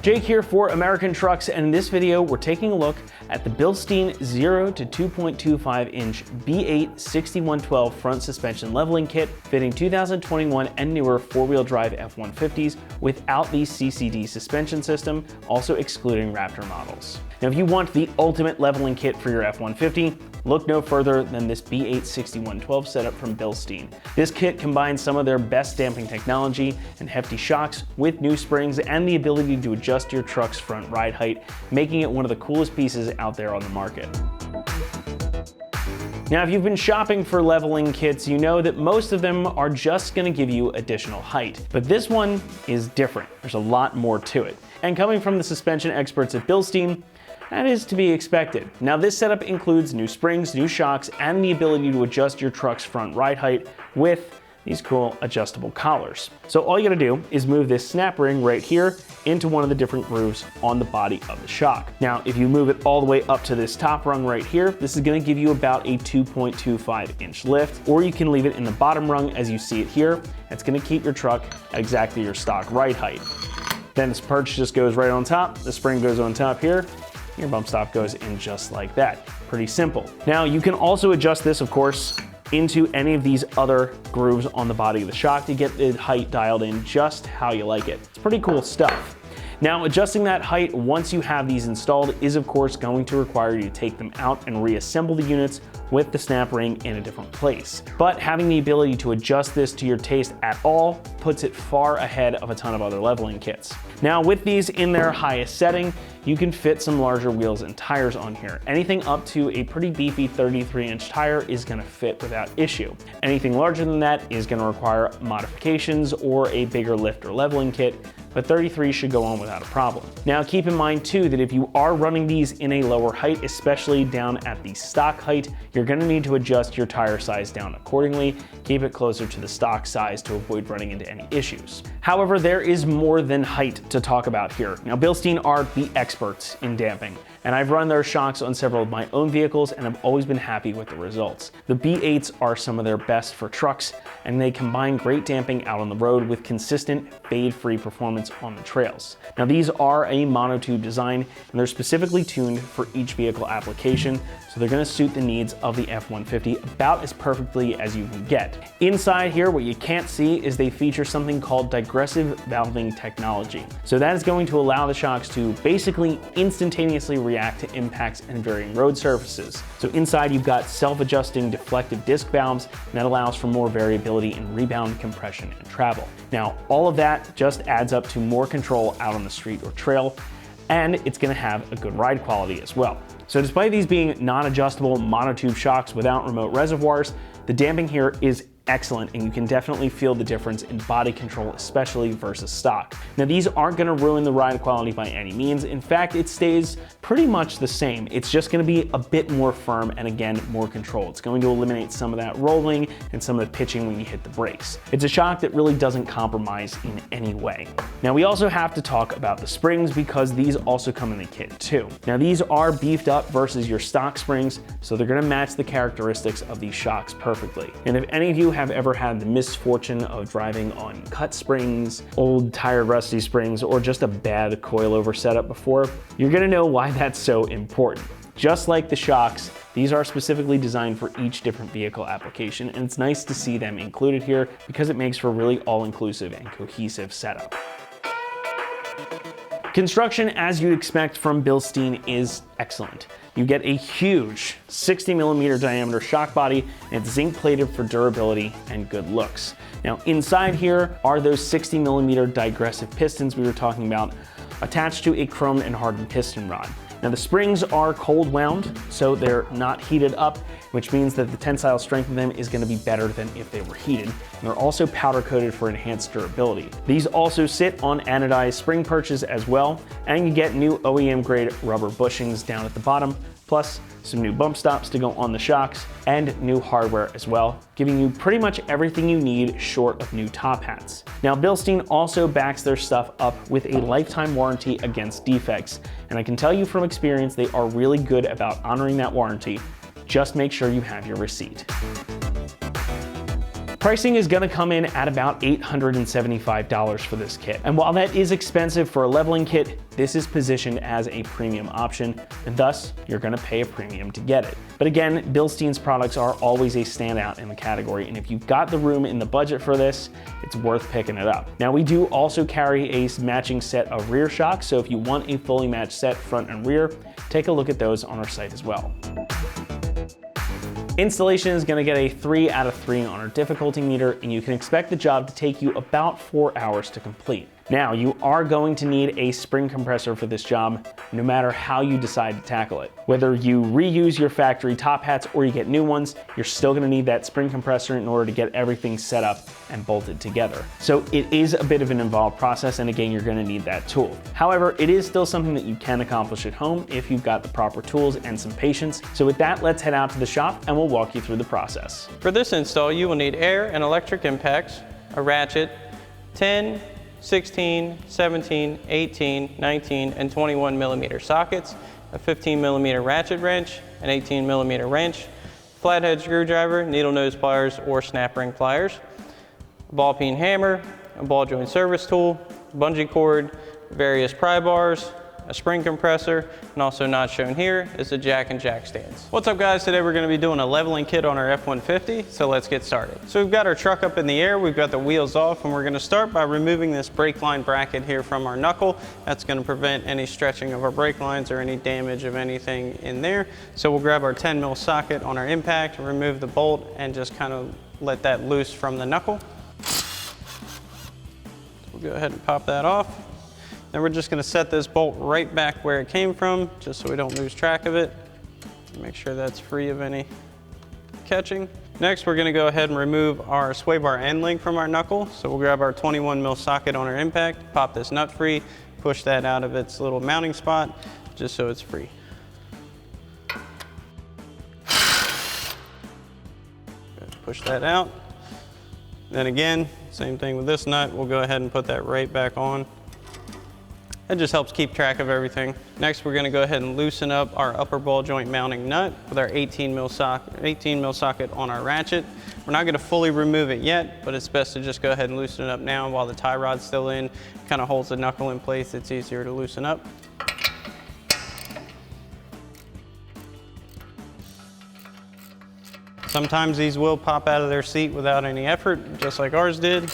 Jake here for American Trucks, and in this video we're taking a look at the Bilstein 0 to 2.25 inch B8 6112 front suspension leveling kit fitting 2021 and newer four-wheel drive F-150s without the CCD suspension system, also excluding Raptor models. Now if you want the ultimate leveling kit for your F-150, look no further than this B8 6112 setup from Bilstein. This kit combines some of their best damping technology and hefty shocks with new springs and the ability to adjust your truck's front ride height, making it one of the coolest pieces out there on the market. Now, if you've been shopping for leveling kits, you know that most of them are just going to give you additional height. But this one is different. There's a lot more to it. And coming from the suspension experts at Bilstein, that is to be expected. Now, this setup includes new springs, new shocks, and the ability to adjust your truck's front ride height with these cool adjustable collars. So all you gotta do is move this snap ring right here into one of the different grooves on the body of the shock. Now, if you move it all the way up to this top rung right here, this is gonna give you about a 2.25 inch lift, or you can leave it in the bottom rung as you see it here. It's gonna keep your truck at exactly your stock ride height. Then this perch just goes right on top, the spring goes on top here, your bump stop goes in just like that. Pretty simple. Now, you can also adjust this, of course, into any of these other grooves on the body of the shock to get the height dialed in just how you like it. It's pretty cool stuff. Now, adjusting that height once you have these installed is of course going to require you to take them out and reassemble the units with the snap ring in a different place. But having the ability to adjust this to your taste at all puts it far ahead of a ton of other leveling kits. Now, with these in their highest setting, you can fit some larger wheels and tires on here. Anything up to a pretty beefy 33-inch tire is gonna fit without issue. Anything larger than that is gonna require modifications or a bigger lift or leveling kit, but 33 should go on without a problem. Now, keep in mind too that if you are running these in a lower height, especially down at the stock height, you're gonna need to adjust your tire size down accordingly, keep it closer to the stock size to avoid running into any issues. However, there is more than height to talk about here. Now, Bilstein are the experts in damping, and I've run their shocks on several of my own vehicles and I've always been happy with the results. The B8s are some of their best for trucks, and they combine great damping out on the road with consistent fade-free performance on the trails. Now, these are a monotube design and they're specifically tuned for each vehicle application, so they're gonna suit the needs of the F-150 about as perfectly as you can get. Inside here, what you can't see is they feature something called digressive valving technology. So that is going to allow the shocks to basically instantaneously react to impacts and varying road surfaces. So inside you've got self-adjusting deflective disc valves, and that allows for more variability in rebound, compression, and travel. Now, all of that just adds up to more control out on the street or trail, and it's gonna have a good ride quality as well. So despite these being non-adjustable monotube shocks without remote reservoirs, the damping here is excellent, and you can definitely feel the difference in body control, especially versus stock. Now, these aren't gonna ruin the ride quality by any means. In fact, it stays pretty much the same. It's just gonna be a bit more firm and again, more control. It's going to eliminate some of that rolling and some of the pitching when you hit the brakes. It's a shock that really doesn't compromise in any way. Now, we also have to talk about the springs because these also come in the kit too. Now, these are beefed up versus your stock springs, so they're gonna match the characteristics of these shocks perfectly. And if any of you have ever had the misfortune of driving on cut springs, old tired rusty springs, or just a bad coilover setup before, you're gonna know why that's so important. Just like the shocks, these are specifically designed for each different vehicle application, and it's nice to see them included here because it makes for a really all-inclusive and cohesive setup. Construction, as you'd expect from Bilstein, is excellent. You get a huge 60mm diameter shock body, and it's zinc plated for durability and good looks. Now, inside here are those 60mm digressive pistons we were talking about, attached to a chromed and hardened piston rod. Now, the springs are cold wound, so they're not heated up, which means that the tensile strength of them is going to be better than if they were heated. And they're also powder coated for enhanced durability. These also sit on anodized spring perches as well, and you get new OEM grade rubber bushings down at the bottom, plus some new bump stops to go on the shocks, and new hardware as well, giving you pretty much everything you need short of new top hats. Now, Bilstein also backs their stuff up with a lifetime warranty against defects, and I can tell you from experience they are really good about honoring that warranty. Just make sure you have your receipt. Pricing is gonna come in at about $875 for this kit. And while that is expensive for a leveling kit, this is positioned as a premium option, and thus you're gonna pay a premium to get it. But again, Bilstein's products are always a standout in the category, and if you've got the room in the budget for this, it's worth picking it up. Now we do also carry a matching set of rear shocks, so if you want a fully matched set front and rear, take a look at those on our site as well. Installation is gonna get a 3 out of 3 on our difficulty meter, and you can expect the job to take you about 4 hours to complete. Now, you are going to need a spring compressor for this job, no matter how you decide to tackle it. Whether you reuse your factory top hats or you get new ones, you're still gonna need that spring compressor in order to get everything set up and bolted together. So it is a bit of an involved process, and again, you're gonna need that tool. However, it is still something that you can accomplish at home if you've got the proper tools and some patience. So with that, let's head out to the shop and we'll walk you through the process. For this install, you will need air and electric impacts, a ratchet, 10, 16, 17, 18, 19, and 21 millimeter sockets, a 15 millimeter ratchet wrench, an 18 millimeter wrench, flathead screwdriver, needle nose pliers, or snap ring pliers, a ball peen hammer, a ball joint service tool, bungee cord, various pry bars, a spring compressor, and also not shown here is the jack and jack stands. What's up guys, today we're gonna be doing a leveling kit on our F-150, so let's get started. So we've got our truck up in the air, we've got the wheels off, and we're gonna start by removing this brake line bracket here from our knuckle. That's gonna prevent any stretching of our brake lines or any damage of anything in there. So we'll grab our 10 mil socket on our impact, remove the bolt, and just kind of let that loose from the knuckle. We'll go ahead and pop that off. Then we're just gonna set this bolt right back where it came from, just so we don't lose track of it. Make sure that's free of any catching. Next, we're gonna go ahead and remove our sway bar end link from our knuckle. So we'll grab our 21 mil socket on our impact, pop this nut free, push that out of its little mounting spot, just so it's free. Push that out. Then again, same thing with this nut. We'll go ahead and put that right back on. It just helps keep track of everything. Next, we're gonna go ahead and loosen up our upper ball joint mounting nut with our 18 mil socket on our ratchet. We're not gonna fully remove it yet, but it's best to just go ahead and loosen it up now while the tie rod's still in. Kind of holds the knuckle in place, it's easier to loosen up. Sometimes these will pop out of their seat without any effort, just like ours did.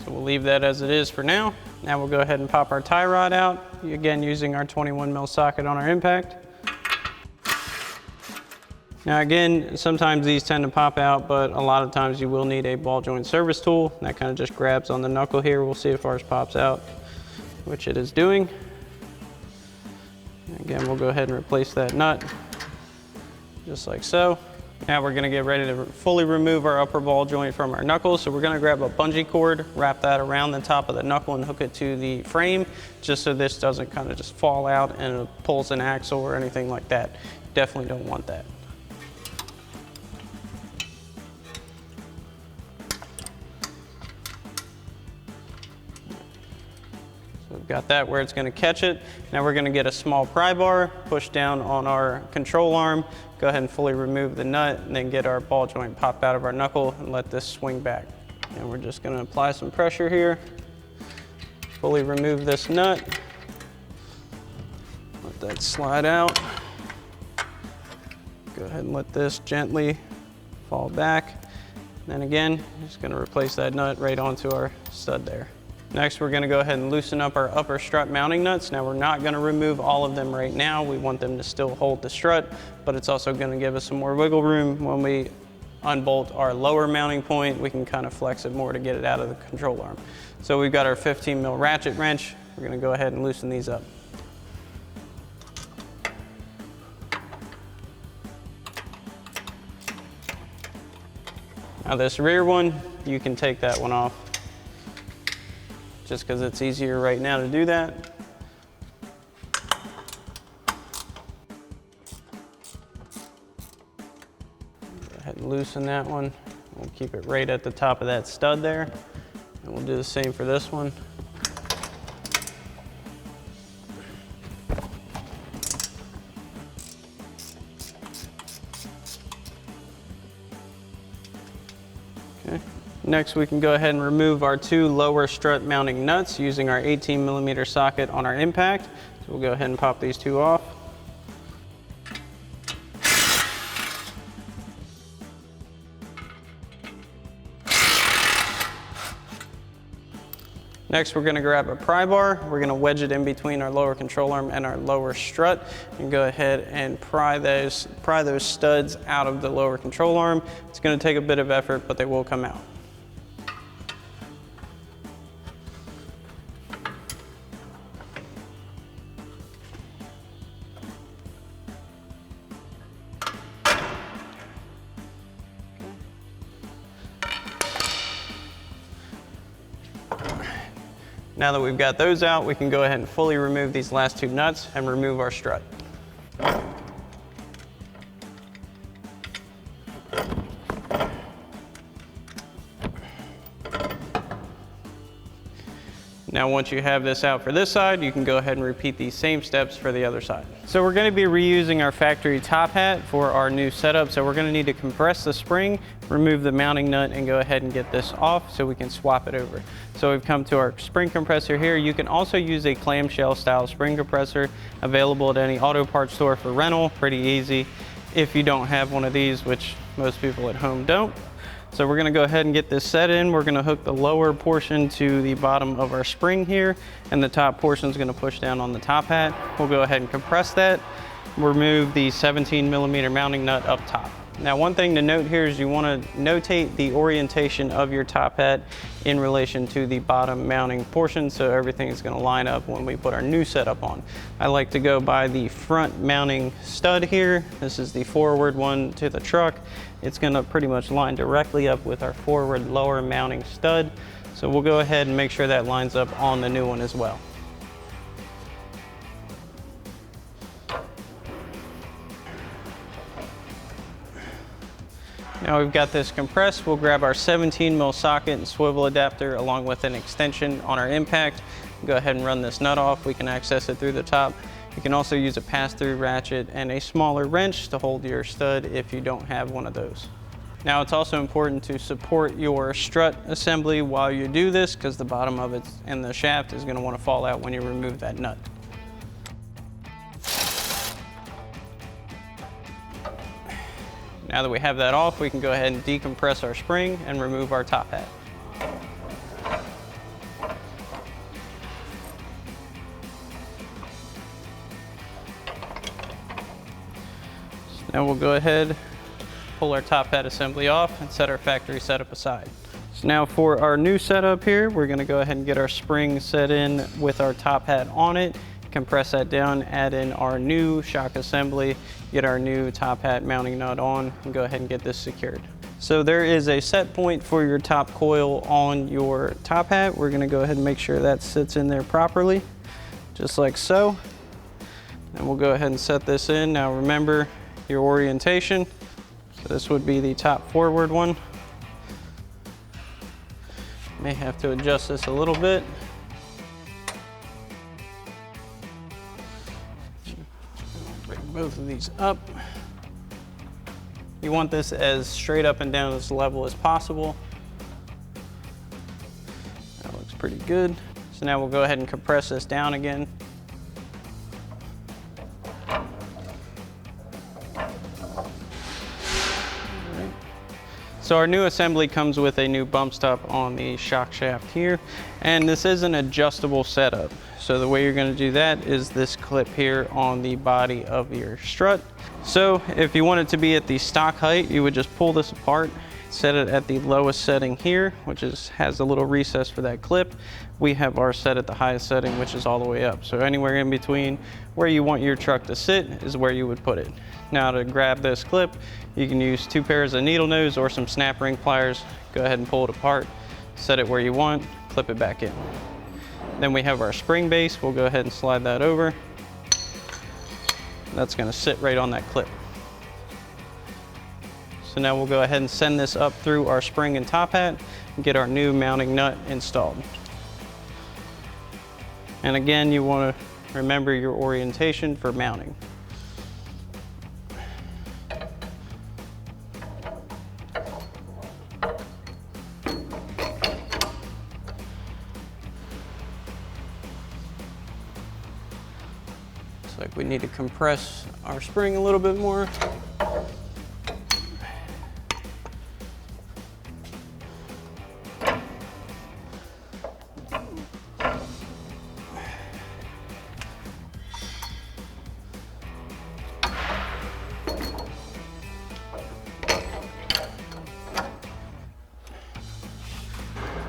So we'll leave that as it is for now. Now we'll go ahead and pop our tie rod out, again using our 21 mil socket on our impact. Now again, sometimes these tend to pop out, but a lot of times you will need a ball joint service tool. That kind of just grabs on the knuckle here. We'll see if ours pops out, which it is doing. Again, we'll go ahead and replace that nut, just like so. Now we're gonna get ready to fully remove our upper ball joint from our knuckles. So we're gonna grab a bungee cord, wrap that around the top of the knuckle and hook it to the frame, just so this doesn't kind of just fall out and it pulls an axle or anything like that. Definitely don't want that. So we've got that where it's gonna catch it. Now we're gonna get a small pry bar, push down on our control arm, go ahead and fully remove the nut, and then get our ball joint popped out of our knuckle and let this swing back. And we're just gonna apply some pressure here, fully remove this nut, let that slide out. Go ahead and let this gently fall back. And then again, just gonna replace that nut right onto our stud there. Next, we're gonna go ahead and loosen up our upper strut mounting nuts. Now, we're not gonna remove all of them right now. We want them to still hold the strut, but it's also gonna give us some more wiggle room. When we unbolt our lower mounting point, we can kind of flex it more to get it out of the control arm. So we've got our 15 mil ratchet wrench. We're gonna go ahead and loosen these up. Now this rear one, you can take that one off, just because it's easier right now to do that. Go ahead and loosen that one. We'll keep it right at the top of that stud there. And we'll do the same for this one. Next, we can go ahead and remove our 2 lower strut mounting nuts using our 18mm socket on our impact. So we'll go ahead and pop these 2 off. Next, we're going to grab a pry bar. We're going to wedge it in between our lower control arm and our lower strut, and go ahead and pry those studs out of the lower control arm. It's going to take a bit of effort, but they will come out. Now that we've got those out, we can go ahead and fully remove these last 2 nuts and remove our strut. Now once you have this out for this side, you can go ahead and repeat these same steps for the other side. So we're going to be reusing our factory top hat for our new setup. So we're going to need to compress the spring, remove the mounting nut, and go ahead and get this off so we can swap it over. So we've come to our spring compressor here. You can also use a clamshell style spring compressor available at any auto parts store for rental, pretty easy if you don't have one of these, which most people at home don't. So we're gonna go ahead and get this set in. We're gonna hook the lower portion to the bottom of our spring here, and the top portion is gonna push down on the top hat. We'll go ahead and compress that, remove the 17mm mounting nut up top. Now, one thing to note here is you wanna notate the orientation of your top hat in relation to the bottom mounting portion, so everything is gonna line up when we put our new setup on. I like to go by the front mounting stud here. This is the forward one to the truck. It's gonna pretty much line directly up with our forward lower mounting stud. So we'll go ahead and make sure that lines up on the new one as well. Now we've got this compressed, we'll grab our 17mm socket and swivel adapter along with an extension on our impact. Go ahead and run this nut off. We can access it through the top. You can also use a pass-through ratchet and a smaller wrench to hold your stud if you don't have one of those. Now it's also important to support your strut assembly while you do this, because the bottom of it and the shaft is going to want to fall out when you remove that nut. Now that we have that off, we can go ahead and decompress our spring and remove our top hat. So now we'll go ahead, pull our top hat assembly off and set our factory setup aside. So now for our new setup here, we're going to go ahead and get our spring set in with our top hat on it. Compress that down, add in our new shock assembly, get our new top hat mounting nut on, and go ahead and get this secured. So there is a set point for your top coil on your top hat. We're gonna go ahead and make sure that sits in there properly, just like so. And we'll go ahead and set this in. Now remember your orientation. So this would be the top forward one. May have to adjust this a little bit. Both of these up. You want this as straight up and down as level as possible. That looks pretty good. So now we'll go ahead and compress this down again. So our new assembly comes with a new bump stop on the shock shaft here, and this is an adjustable setup. So the way you're going to do that is this clip here on the body of your strut. So if you want it to be at the stock height, you would just pull this apart, set it at the lowest setting here, which has a little recess for that clip. We have ours set at the highest setting, which is all the way up. So anywhere in between where you want your truck to sit is where you would put it. Now to grab this clip, you can use 2 pairs of needle nose or some snap ring pliers. Go ahead and pull it apart, set it where you want, clip it back in. Then we have our spring base. We'll go ahead and slide that over. That's going to sit right on that clip. So now we'll go ahead and send this up through our spring and top hat and get our new mounting nut installed. And again, you want to remember your orientation for mounting. Looks like we need to compress our spring a little bit more.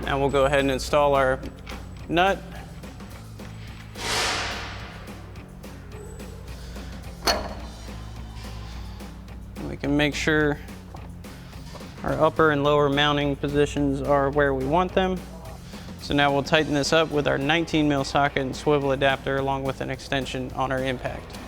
Now we'll go ahead and install our nut. We can make sure our upper and lower mounting positions are where we want them. So now we'll tighten this up with our 19 mil socket and swivel adapter along with an extension on our impact.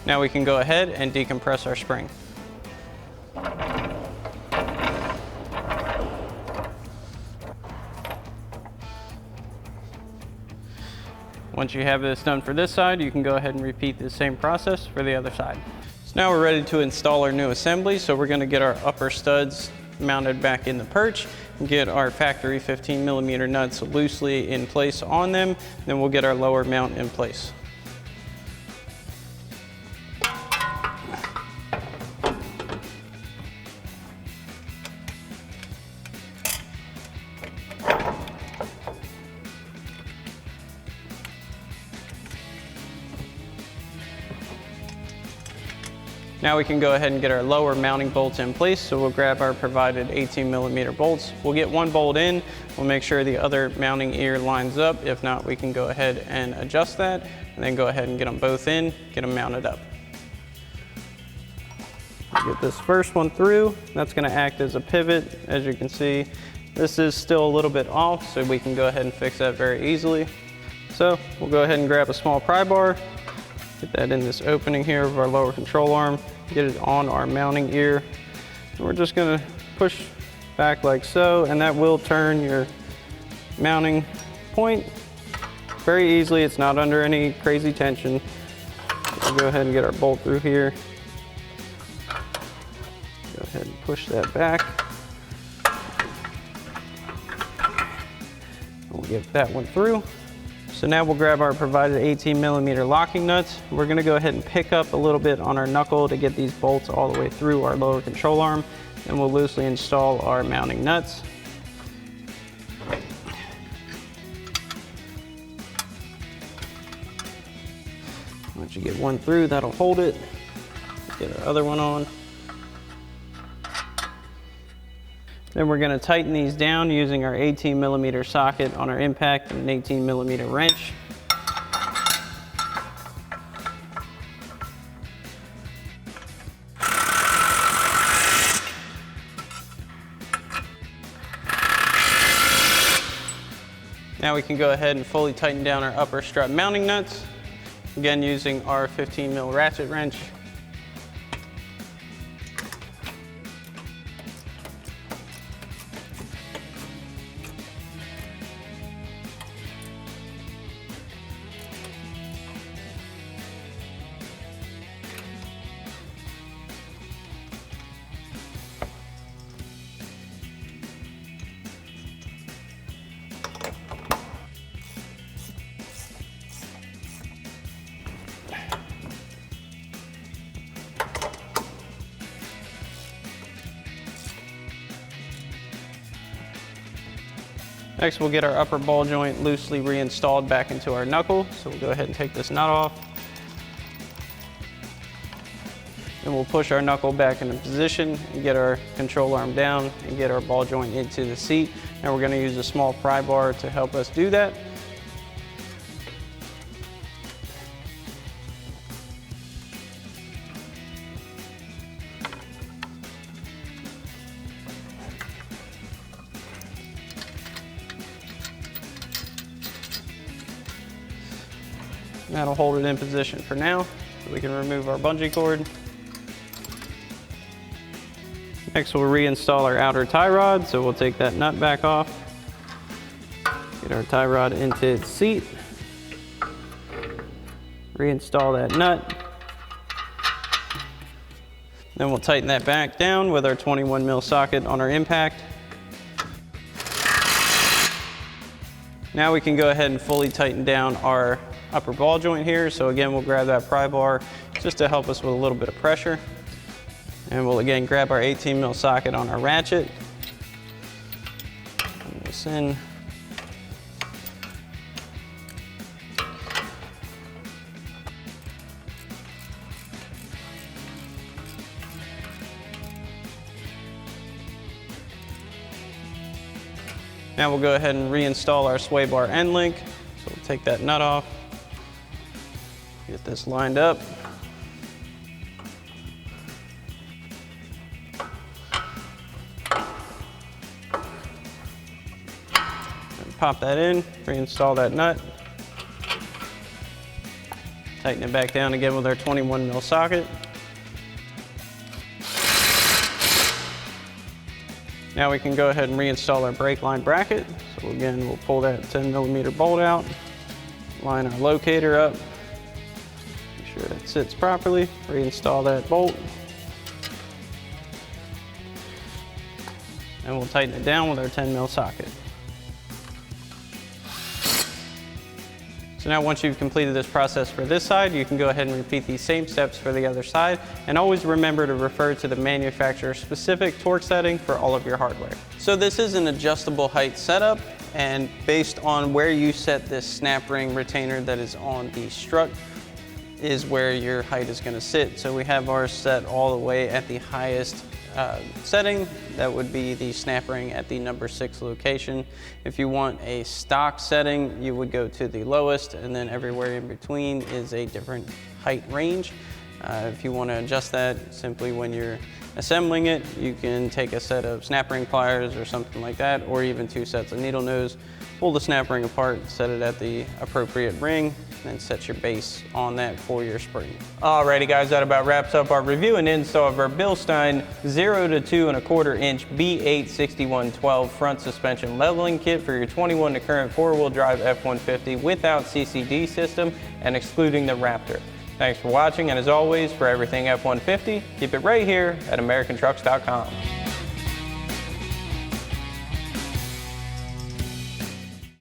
Now we can go ahead and decompress our spring. Once you have this done for this side, you can go ahead and repeat the same process for the other side. So now we're ready to install our new assembly. So we're going to get our upper studs mounted back in the perch, and get our factory 15 millimeter nuts loosely in place on them. Then we'll get our lower mount in place. Now we can go ahead and get our lower mounting bolts in place. So we'll grab our provided 18 millimeter bolts. We'll get one bolt in. We'll make sure the other mounting ear lines up. If not, we can go ahead and adjust that and then go ahead and get them both in, get them mounted up. Get this first one through. That's going to act as a pivot. As you can see, this is still a little bit off, so we can go ahead and fix that very easily. So we'll go ahead and grab a small pry bar, get that in this opening here of our lower control arm, get it on our mounting ear. And we're just going to push back like so, and that will turn your mounting point very easily. It's not under any crazy tension. We'll go ahead and get our bolt through here. Go ahead and push that back. We'll get that one through. So now we'll grab our provided 18 millimeter locking nuts. We're gonna go ahead and pick up a little bit on our knuckle to get these bolts all the way through our lower control arm. And we'll loosely install our mounting nuts. Once you get one through, that'll hold it. Get our other one on. Then we're going to tighten these down using our 18 millimeter socket on our impact and an 18 millimeter wrench. Now we can go ahead and fully tighten down our upper strut mounting nuts, again using our 15 mil ratchet wrench. Next, we'll get our upper ball joint loosely reinstalled back into our knuckle. So we'll go ahead and take this nut off. And we'll push our knuckle back into position and get our control arm down and get our ball joint into the seat. And we're going to use a small pry bar to help us do that. That'll hold it in position for now, so we can remove our bungee cord. Next, we'll reinstall our outer tie rod, so we'll take that nut back off, get our tie rod into its seat, reinstall that nut. Then we'll tighten that back down with our 21 mil socket on our impact. Now we can go ahead and fully tighten down our upper ball joint here. So again, we'll grab that pry bar just to help us with a little bit of pressure. And we'll again grab our 18 mil socket on our ratchet. Put this in. Now we'll go ahead and reinstall our sway bar end link. So we'll take that nut off, get this lined up. And pop that in, reinstall that nut. Tighten it back down again with our 21 mil socket. Now we can go ahead and reinstall our brake line bracket. So again, we'll pull that 10 millimeter bolt out, line our locator up, make sure that sits properly, reinstall that bolt, and we'll tighten it down with our 10 mil socket. So now once you've completed this process for this side, you can go ahead and repeat these same steps for the other side. And always remember to refer to the manufacturer-specific torque setting for all of your hardware. So this is an adjustable height setup, and based on where you set this snap ring retainer that is on the strut is where your height is going to sit. So we have ours set all the way at the highest setting. That would be the snap ring at the number 6 location. If you want a stock setting, you would go to the lowest, and then everywhere in between is a different height range. If you want to adjust that, simply when you're assembling it, you can take a set of snap ring pliers or something like that, or even 2 sets of needle nose, pull the snap ring apart, set it at the appropriate ring, and set your base on that for your spring. Alrighty guys, that about wraps up our review and install of our Bilstein 0 to 2 1/4 inch B8 6112 front suspension leveling kit for your 21 to current 4-wheel drive F-150 without CCD system and excluding the Raptor. Thanks for watching, and as always, for everything F-150, keep it right here at AmericanTrucks.com.